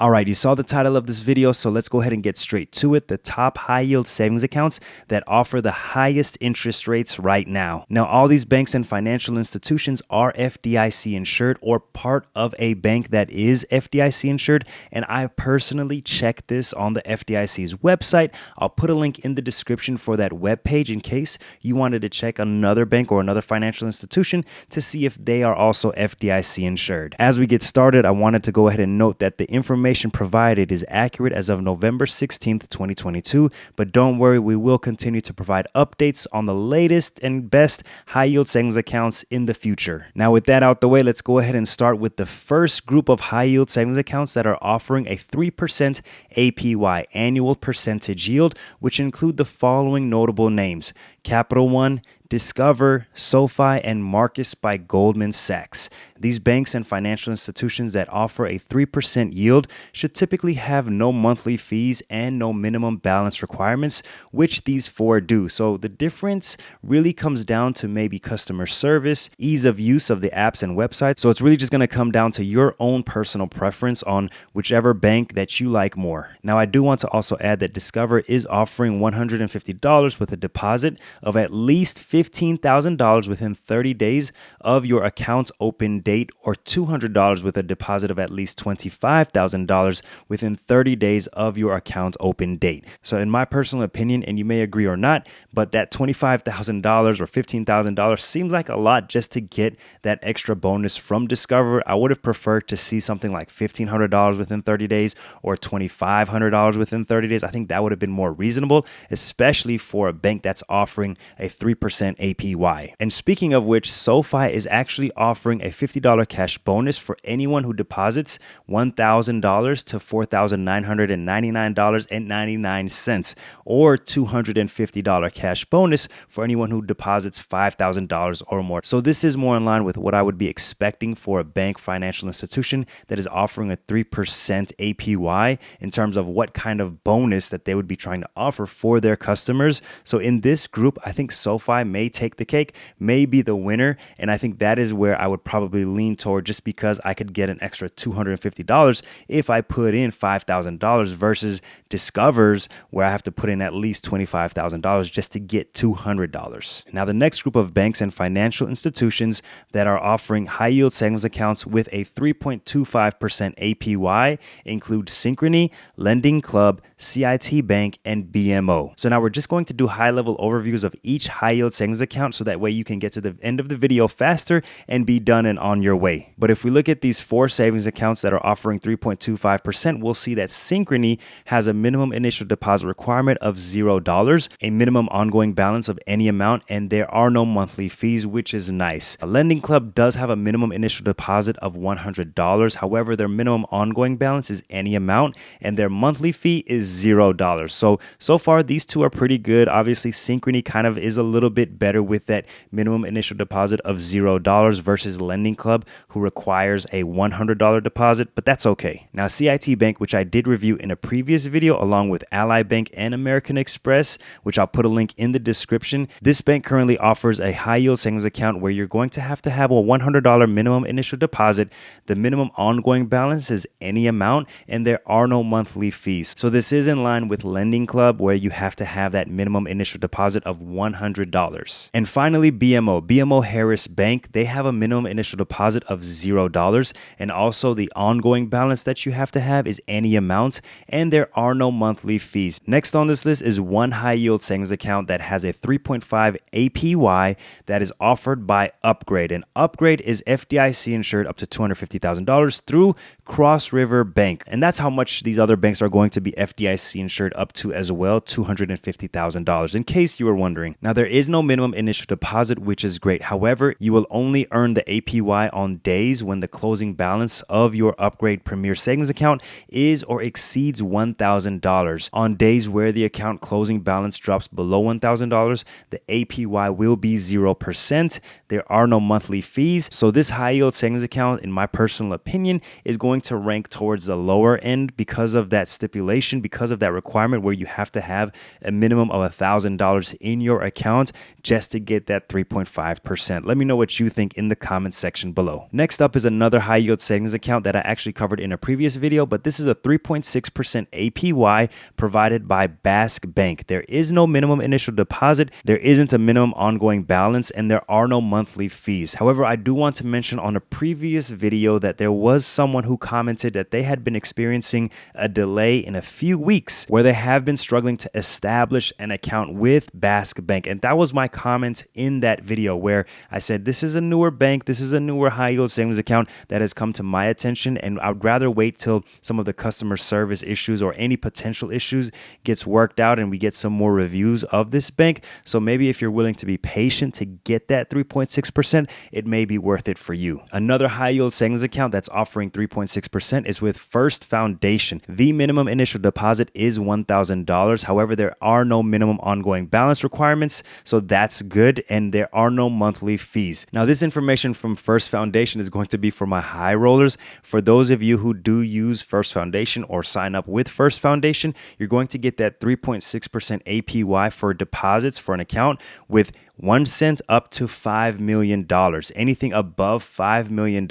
All right, you saw the title of this video, so let's go ahead and get straight to it. The top high yield savings accounts that offer the highest interest rates right now. Now, all these banks and financial institutions are FDIC insured or part of a bank that is FDIC insured. And I personally checked this on the FDIC's website. I'll put a link in the description for that webpage in case you wanted to check another bank or another financial institution to see if they are also FDIC insured. As we get started, I wanted to go ahead and note that the information provided is accurate as of November 16th, 2022, but don't worry, we will continue to provide updates on the latest and best high yield savings accounts in the future. Now, with that out the way, let's go ahead and start with the first group of high yield savings accounts that are offering a 3% APY, annual percentage yield, which include the following notable names: Capital One, Discover, SOFI, and Marcus by Goldman Sachs. These banks and financial institutions that offer a 3% yield should typically have no monthly fees and no minimum balance requirements, which these four do. So the difference really comes down to maybe customer service, ease of use of the apps and websites. So it's really just going to come down to your own personal preference on whichever bank that you like more. Now, I do want to also add that Discover is offering $150 with a deposit of at least $15,000 within 30 days of your account's open date, or $200 with a deposit of at least $25,000 within 30 days of your account open date. So in my personal opinion, and you may agree or not, but that $25,000 or $15,000 seems like a lot just to get that extra bonus from Discover. I would have preferred to see something like $1,500 within 30 days or $2,500 within 30 days. I think that would have been more reasonable, especially for a bank that's offering a 3% APY. And speaking of which, SOFI is actually offering a $50 cash bonus for anyone who deposits $1,000 to $4,999.99, or $250 cash bonus for anyone who deposits $5,000 or more. So this is more in line with what I would be expecting for a bank financial institution that is offering a 3% APY in terms of what kind of bonus that they would be trying to offer for their customers. So in this group, I think SOFI may take the cake, may be the winner, and I think that is where I would probably lean toward, just because I could get an extra $250 if I put in $5,000 versus Discover's, where I have to put in at least $25,000 just to get $200. Now, the next group of banks and financial institutions that are offering high yield savings accounts with a 3.25% APY include Synchrony, Lending Club, CIT Bank, and BMO. So now we're just going to do high-level overviews of each high yield savings account, so that way you can get to the end of the video faster and be done and on your way. But if we look at these four savings accounts that are offering 3.25%, we'll see that Synchrony has a minimum initial deposit requirement of $0, a minimum ongoing balance of any amount, and there are no monthly fees, which is nice. A Lending Club does have a minimum initial deposit of $100. However, their minimum ongoing balance is any amount, and their monthly fee is $0. So far, these two are pretty good. Obviously, Synchrony kind of is a little bit better with that minimum initial deposit of $0 versus Lending Club, who requires a $100 deposit, but that's okay. Now, CIT Bank, which I did review in a previous video, along with Ally Bank and American Express, which I'll put a link in the description. This bank currently offers a high yield savings account where you're going to have a $100 minimum initial deposit. The minimum ongoing balance is any amount, and there are no monthly fees. So this is in line with Lending Club, where you have to have that minimum initial deposit of $100. And finally, BMO Harris Bank, they have a minimum initial deposit of $0, and also the ongoing balance that you have to have is any amount, and there are no monthly fees. Next on this list is one high yield savings account that has a 3.5 APY that is offered by Upgrade, and Upgrade is FDIC insured up to $250,000 through Cross River Bank, and that's how much these other banks are going to be FDIC insured up to as well, $250,000, in case you were wondering. Now, there is no minimum initial deposit, which is great. However, you will only earn the APY on days when the closing balance of your Upgrade Premier Savings account is or exceeds $1,000. On days where the account closing balance drops below $1,000, the APY will be 0%. There are no monthly fees. So this high yield savings account, in my personal opinion, is going going to rank towards the lower end because of that stipulation, because of that requirement where you have to have a minimum of $1,000 in your account just to get that 3.5%. Let me know what you think in the comment section below. Next up is another high yield savings account that I actually covered in a previous video, but this is a 3.6% APY provided by Bask Bank. There is no minimum initial deposit, there isn't a minimum ongoing balance, and there are no monthly fees. However, I do want to mention on a previous video that there was someone who commented that they had been experiencing a delay in a few weeks where they have been struggling to establish an account with Bask Bank. And that was my comment in that video where I said, this is a newer bank, this is a newer high yield savings account that has come to my attention, and I would rather wait till some of the customer service issues or any potential issues gets worked out and we get some more reviews of this bank. So maybe if you're willing to be patient to get that 3.6%, it may be worth it for you. Another high yield savings account that's offering 3.6% is with First Foundation. The minimum initial deposit is $1,000. However, there are no minimum ongoing balance requirements, so that's good, and there are no monthly fees. Now, this information from First Foundation is going to be for my high rollers. For those of you who do use First Foundation or sign up with First Foundation, you're going to get that 3.6% APY for deposits for an account with 1 cent up to $5 million. Anything above $5 million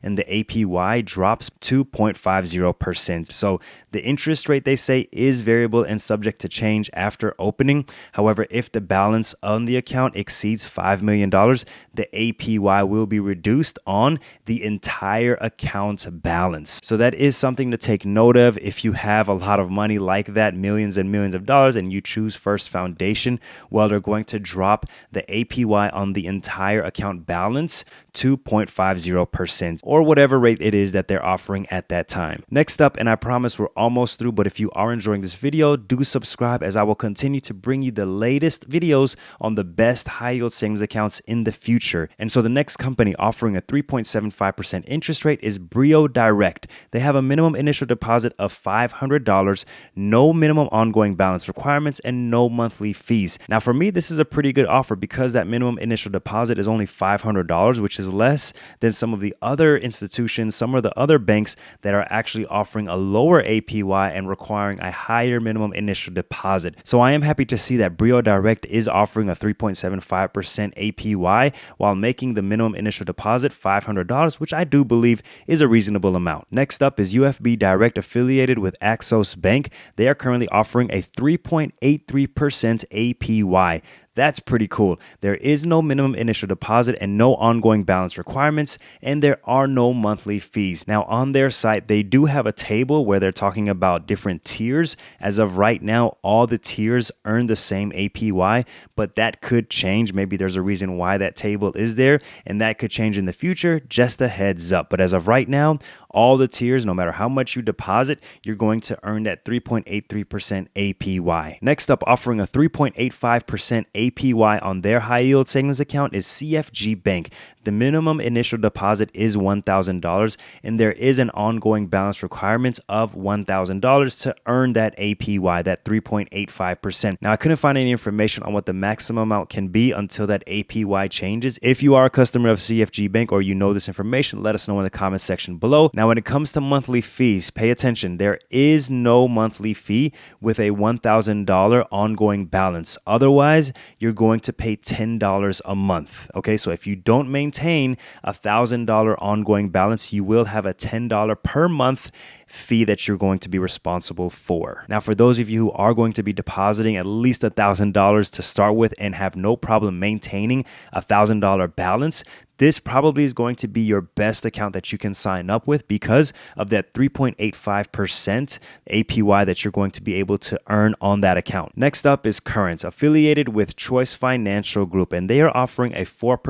and the APY drops 2.50%. So the interest rate, they say, is variable and subject to change after opening. However, if the balance on the account exceeds $5 million, the APY will be reduced on the entire account balance. So that is something to take note of. If you have a lot of money like that, millions and millions of dollars, and you choose First Foundation, well, they're going to drop the APY on the entire account balance 2.50%, or whatever rate it is that they're offering at that time. Next up, and I promise we're almost through, but if you are enjoying this video, do subscribe, as I will continue to bring you the latest videos on the best high yield savings accounts in the future. And so the next company offering a 3.75% interest rate is BrioDirect. They have a minimum initial deposit of $500, no minimum ongoing balance requirements, and no monthly fees. Now, for me, this is a pretty good offer because that minimum initial deposit is only $500, which is less than some of the other institutions, some of the other banks that are actually offering a lower APY and requiring a higher minimum initial deposit. So I am happy to see that BrioDirect is offering a 3.75% APY while making the minimum initial deposit $500, which I do believe is a reasonable amount. Next up is UFB Direct, affiliated with Axos Bank. They are currently offering a 3.83% APY. That's pretty cool. There is no minimum initial deposit and no ongoing balance requirements, and there are no monthly fees. Now, on their site, they do have a table where they're talking about different tiers. As of right now, all the tiers earn the same APY, but that could change. Maybe there's a reason why that table is there, and that could change in the future. Just a heads up. But as of right now, all the tiers, no matter how much you deposit, you're going to earn that 3.83% APY. Next up, offering a 3.85% APY on their high yield savings account is CFG Bank. The minimum initial deposit is $1,000, and there is an ongoing balance requirement of $1,000 to earn that APY, that 3.85%. Now, I couldn't find any information on what the maximum amount can be until that APY changes. If you are a customer of CFG Bank or you know this information, let us know in the comment section below. Now, when it comes to monthly fees, pay attention. There is no monthly fee with a $1,000 ongoing balance. Otherwise, you're going to pay $10 a month. Okay, so if you don't maintain a $1,000 ongoing balance, you will have a $10 per month fee that you're going to be responsible for. Now, for those of you who are going to be depositing at least $1,000 to start with and have no problem maintaining a $1,000 balance, this probably is going to be your best account that you can sign up with because of that 3.85% APY that you're going to be able to earn on that account. Next up is Current, affiliated with Choice Financial Group, and they are offering a 4%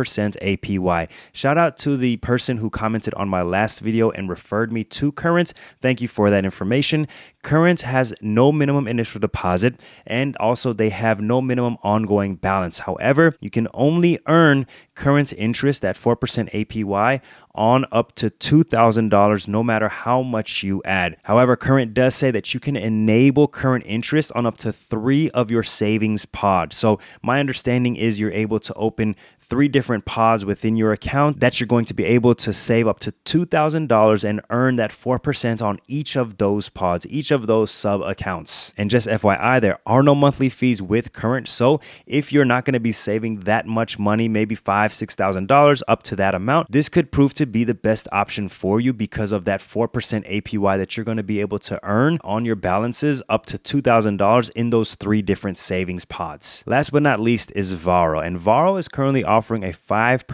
APY. Shout out to the person who commented on my last video and referred me to Current. thank you for that information. Current has no minimum initial deposit, and also they have no minimum ongoing balance. However, you can only earn current interest at 4% APY on up to $2,000 no matter how much you add. However, Current does say that you can enable current interest on up to 3 of your savings pods. So my understanding is you're able to open 3 different pods within your account that you're going to be able to save up to $2,000 and earn that 4% on each of those pods, each of those sub accounts. And just FYI, there are no monthly fees with Current. So if you're not going to be saving that much money, maybe $5,000, $6,000 up to that amount, this could prove to be the best option for you because of that 4% APY that you're going to be able to earn on your balances up to $2,000 in those 3 different savings pods. Last but not least is Varo, and Varo is currently offering a 5%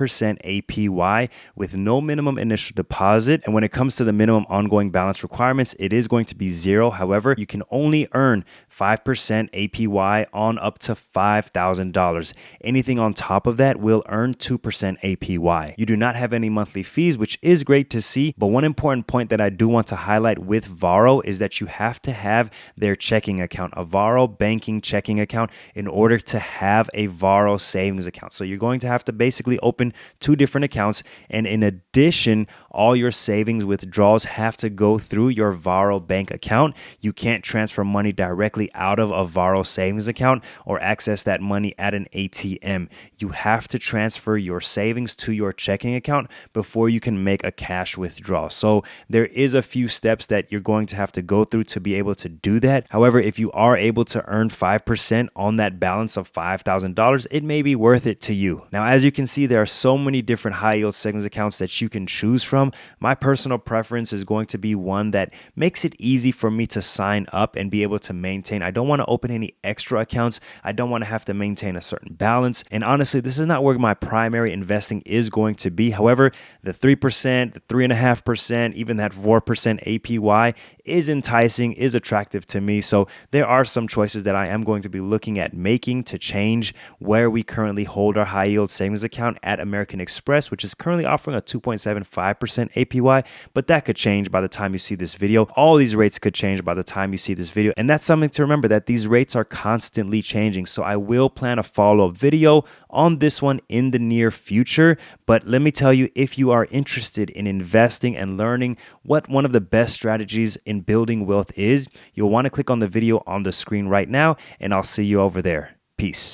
APY with no minimum initial deposit. And when it comes to the minimum ongoing balance requirements, it is going to be 0. However, you can only earn 5% APY on up to $5,000. Anything on top of that will earn 2% APY. You do not have any monthly fees, which is great to see. But one important point that I do want to highlight with Varo is that you have to have their checking account, a Varo banking checking account, in order to have a Varo savings account. So you're going to have to basically open 2 different accounts. And in addition, all your savings withdrawals have to go through your Varo bank account. You can't transfer money directly out of a Varo savings account or access that money at an ATM. You have to transfer your savings to your checking account before you can make a cash withdrawal. So there is a few steps that you're going to have to go through to be able to do that. However, if you are able to earn 5% on that balance of $5,000, it may be worth it to you. Now, as you can see, there are so many different high yield savings accounts that you can choose from. My personal preference is going to be one that makes it easy for me to sign up and be able to maintain. I don't want to open any extra accounts. I don't want to have to maintain a certain balance. And honestly, this is not where my primary investing is going to be. However, the 3%, the 3.5%, even that 4% APY is enticing, is attractive to me. So there are some choices that I am going to be looking at making to change where we currently hold our high yield savings account at American Express, which is currently offering a 2.75% APY, but that could change by the time you see this video. All these rates could change by the time you see this video. And that's something to remember, that these rates are constantly changing. So I will plan a follow-up video on this one in the near future. But let me tell you, if you are interested in investing and learning what one of the best strategies in building wealth is, you'll want to click on the video on the screen right now, and I'll see you over there. Peace.